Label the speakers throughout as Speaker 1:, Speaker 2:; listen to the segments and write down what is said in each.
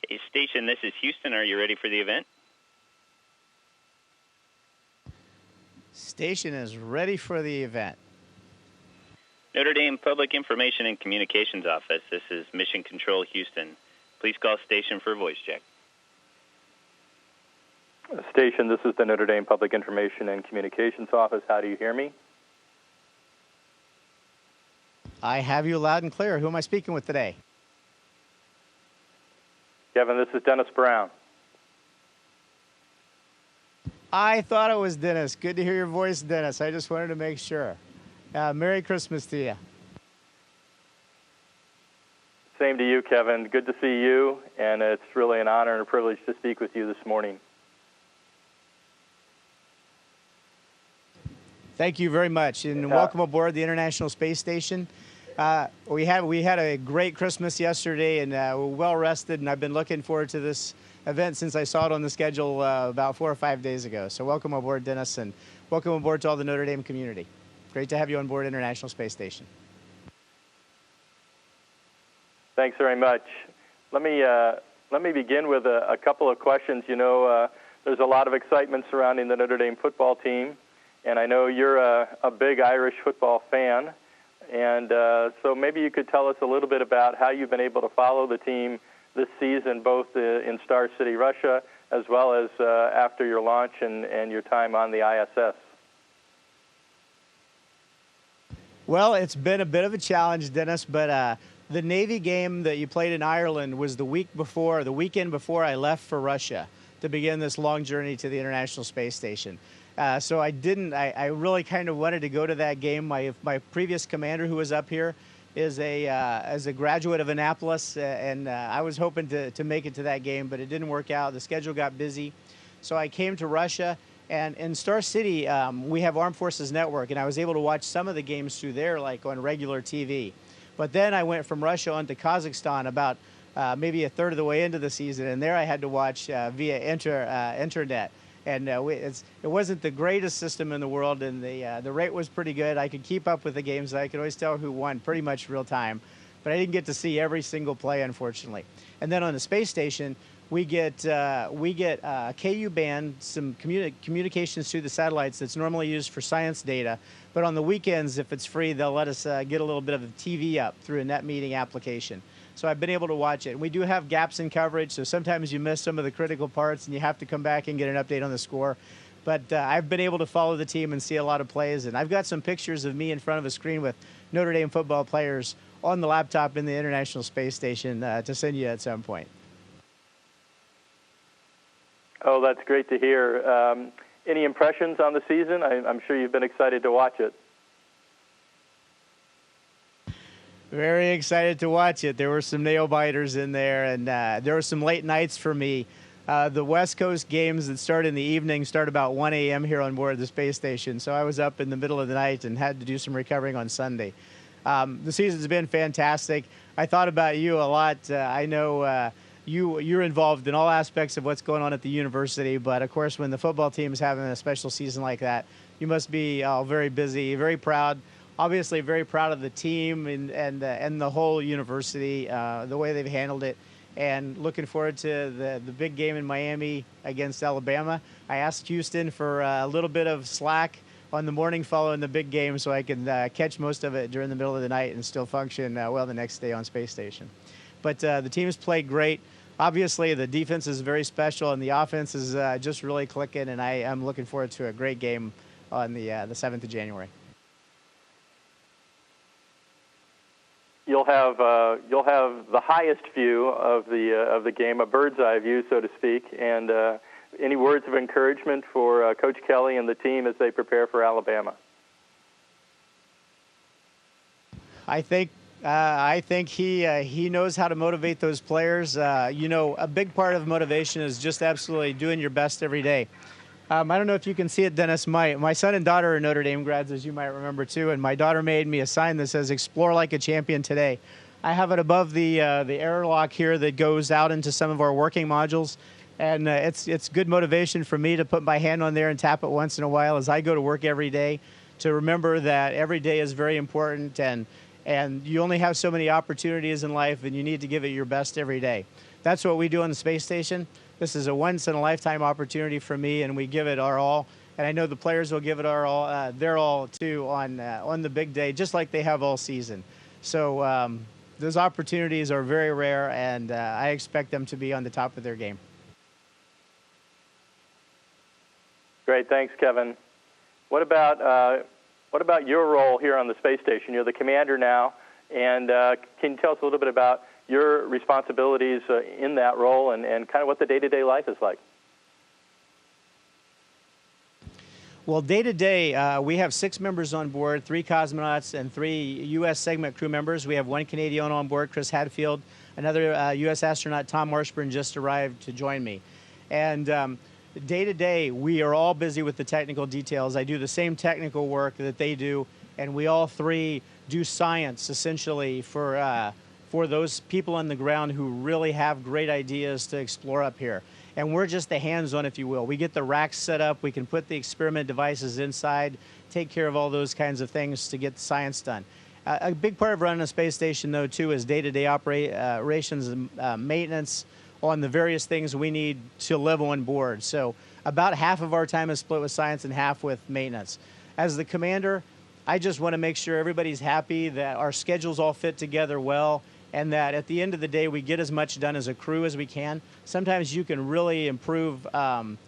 Speaker 1: Hey, station, this is Houston. Are you ready for the event?
Speaker 2: Station is ready for the event.
Speaker 1: Notre Dame Public Information and Communications Office. This is Mission Control Houston. Please call station for a voice check.
Speaker 3: Station, this is the Notre Dame Public Information and Communications Office. How do you hear me?
Speaker 2: I have you loud and clear. Who am I speaking with today?
Speaker 3: Kevin, this is Dennis Brown.
Speaker 2: I thought it was Dennis. Good to hear your voice, Dennis. I just wanted to make sure. Merry Christmas to you.
Speaker 3: Same to you, Kevin. Good to see you, and it's really an honor and a privilege to speak with you this morning.
Speaker 2: Thank you very much, and welcome aboard the International Space Station. We had a great Christmas yesterday, and we're well rested, and I've been looking forward to this event since I saw it on the schedule about 4 or 5 days ago. So welcome aboard, Dennis, and welcome aboard to all the Notre Dame community. Great to have you on board International Space Station.
Speaker 3: Thanks very much. Let me begin with a couple of questions. You know, there's a lot of excitement surrounding the Notre Dame football team, and I know you're a big Irish football fan. And so maybe you could tell us a little bit about how you've been able to follow the team this season, both in Star City, Russia, as well as after your launch and your time on the ISS.
Speaker 2: Well, it's been a bit of a challenge, Dennis, but the Navy game that you played in Ireland was the weekend before I left for Russia to begin this long journey to the International Space Station. So I really kind of wanted to go to that game. My previous commander who was up here is a graduate of Annapolis, and I was hoping to make it to that game, but it didn't work out. The schedule got busy. So I came to Russia. And in Star City, we have Armed Forces Network, and I was able to watch some of the games through there, like on regular TV. But then I went from Russia on to Kazakhstan about maybe a third of the way into the season, and there I had to watch via internet. And it wasn't the greatest system in the world, and the rate was pretty good. I could keep up with the games. I could always tell who won pretty much real time. But I didn't get to see every single play, unfortunately. And then on the space station, we get KU band, some communications through the satellites that's normally used for science data. But on the weekends, if it's free, they'll let us get a little bit of a TV up through a net meeting application. So I've been able to watch it. And we do have gaps in coverage, so sometimes you miss some of the critical parts and you have to come back and get an update on the score. But I've been able to follow the team and see a lot of plays. And I've got some pictures of me in front of a screen with Notre Dame football players on the laptop in the International Space Station to send you at some point.
Speaker 3: Oh, that's great to hear. Any impressions on the season? I'm sure you've been excited to watch it.
Speaker 2: Very excited to watch it. There were some nail-biters in there, and there were some late nights for me. The West Coast games that start in the evening start about 1 a.m. here on board the space station, so I was up in the middle of the night and had to do some recovering on Sunday. The season's been fantastic. I thought about you a lot. I know you're involved in all aspects of what's going on at the university, but of course when the football team is having a special season like that, you must be very busy, very proud. Obviously very proud of the team and the whole university, the way they've handled it, and looking forward to the big game in Miami against Alabama. I asked Houston for a little bit of slack on the morning following the big game so I can catch most of it during the middle of the night and still function well the next day on Space Station. But the team's played great. Obviously, the defense is very special, and the offense is just really clicking, and I am looking forward to a great game on the 7th of January.
Speaker 3: You'll have the highest view of the game, a bird's eye view, so to speak. And any words of encouragement for Coach Kelly and the team as they prepare for Alabama?
Speaker 2: I think he knows how to motivate those players. A big part of motivation is just absolutely doing your best every day. I don't know if you can see it, Dennis. My son and daughter are Notre Dame grads, as you might remember, too, and my daughter made me a sign that says, "Explore like a champion today." I have it above the airlock here that goes out into some of our working modules, and it's good motivation for me to put my hand on there and tap it once in a while as I go to work every day, to remember that every day is very important, and And you only have so many opportunities in life, and you need to give it your best every day. That's what we do on the space station. This is a once-in-a-lifetime opportunity for me, and we give it our all. And I know the players will give it their all too on the big day, just like they have all season. So those opportunities are very rare, and I expect them to be on the top of their game.
Speaker 3: Great, thanks, Kevin. What about your role here on the space station? You're the commander now, and can you tell us a little bit about your responsibilities in that role and kind of what the day-to-day life is like?
Speaker 2: Well, day-to-day, we have 6 members on board, 3 cosmonauts and 3 U.S. segment crew members. We have 1 Canadian on board, Chris Hadfield. Another U.S. astronaut, Tom Marshburn, just arrived to join me. And day-to-day, we are all busy with the technical details. I do the same technical work that they do, and we all 3 do science, essentially, for those people on the ground who really have great ideas to explore up here. And we're just the hands-on, if you will. We get the racks set up. We can put the experiment devices inside, take care of all those kinds of things to get the science done. A big part of running a space station, though, too, is day-to-day operations and maintenance on the various things we need to live on board. So about half of our time is split with science and half with maintenance. As the commander, I just want to make sure everybody's happy, that our schedules all fit together well, and that at the end of the day, we get as much done as a crew as we can. Sometimes you can really improve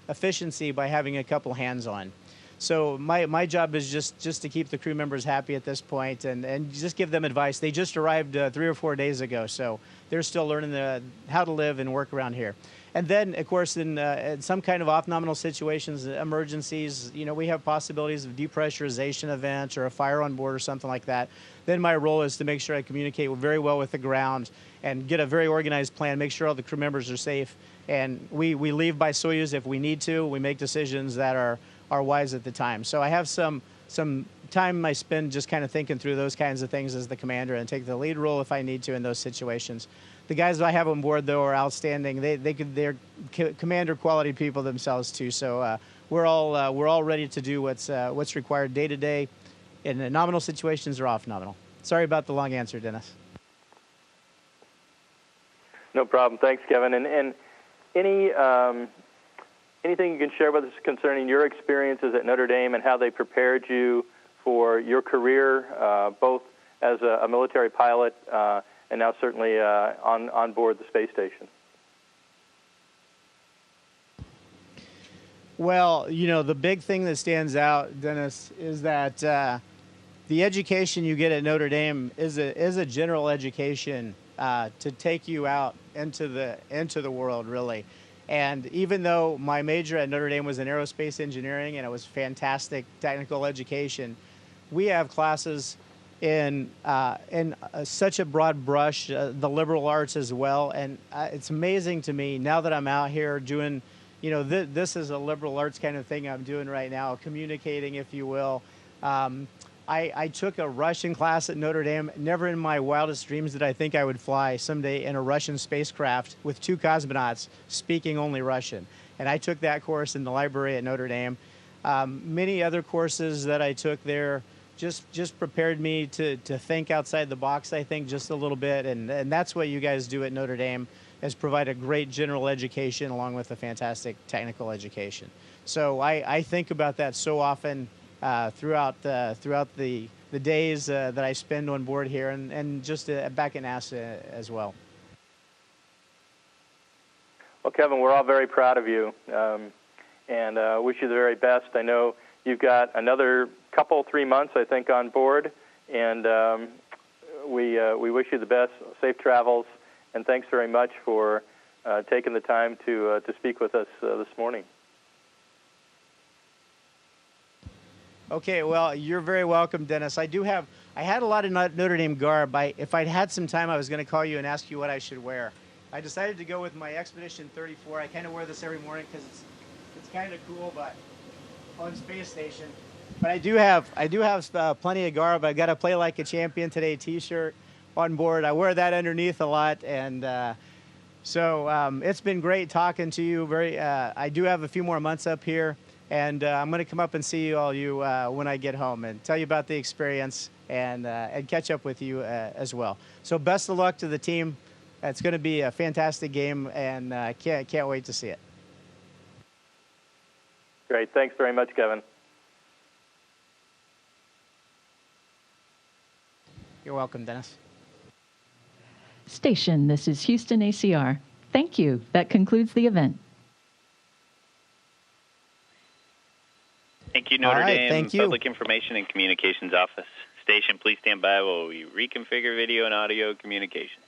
Speaker 2: efficiency by having a couple hands-on. So my job is just to keep the crew members happy at this point and just give them advice. They just arrived 3 or 4 days ago, so they're still learning how to live and work around here. And then, of course, in some kind of off-nominal situations, emergencies, we have possibilities of depressurization event or a fire on board or something like that. Then my role is to make sure I communicate very well with the ground and get a very organized plan, make sure all the crew members are safe. And we leave by Soyuz if we need to. We make decisions that are wise at the time. So I have some time I spend just kind of thinking through those kinds of things as the commander and take the lead role if I need to in those situations. The guys that I have on board, though, are outstanding. They're commander quality people themselves too. So we're all ready to do what's required day to day, in the nominal situations or off nominal. Sorry about the long answer, Dennis.
Speaker 3: No problem. Thanks, Kevin. And anything you can share with us concerning your experiences at Notre Dame and how they prepared you for your career, both as a military pilot and now certainly on board the space station?
Speaker 2: Well, the big thing that stands out, Dennis, is that the education you get at Notre Dame is a general education to take you out into the world, really. And even though my major at Notre Dame was in aerospace engineering and it was fantastic technical education, we have classes in such a broad brush, the liberal arts as well. And it's amazing to me now that I'm out here doing, this is a liberal arts kind of thing I'm doing right now, communicating, if you will. I took a Russian class at Notre Dame. Never in my wildest dreams did I think I would fly someday in a Russian spacecraft with 2 cosmonauts speaking only Russian. And I took that course in the library at Notre Dame. Many other courses that I took there just prepared me to think outside the box, I think, just a little bit. And that's what you guys do at Notre Dame, is provide a great general education along with a fantastic technical education. So I think about that so often throughout the days that I spend on board here and just back at NASA as well.
Speaker 3: Well, Kevin, we're all very proud of you and wish you the very best. I know you've got another 3 months, I think, on board, and we wish you the best, safe travels, and thanks very much for taking the time to speak with us this morning.
Speaker 2: Okay, well, you're very welcome, Dennis. I had a lot of Notre Dame garb. If I'd had some time, I was going to call you and ask you what I should wear. I decided to go with my Expedition 34. I kind of wear this every morning because it's kind of cool, but on space station. But I do have plenty of garb. I got a Play Like a Champion Today T-shirt on board. I wear that underneath a lot, and so it's been great talking to you. I do have a few more months up here. And I'm going to come up and see you all when I get home and tell you about the experience and catch up with you as well. So best of luck to the team. It's going to be a fantastic game, and can't wait to see it.
Speaker 3: Great. Thanks very much, Kevin.
Speaker 2: You're welcome, Dennis.
Speaker 4: Station, this is Houston ACR. Thank you. That concludes the event.
Speaker 1: Thank you, Notre Dame
Speaker 2: thank you.
Speaker 1: Public Information and Communications Office. Station, please stand by while we reconfigure video and audio communications.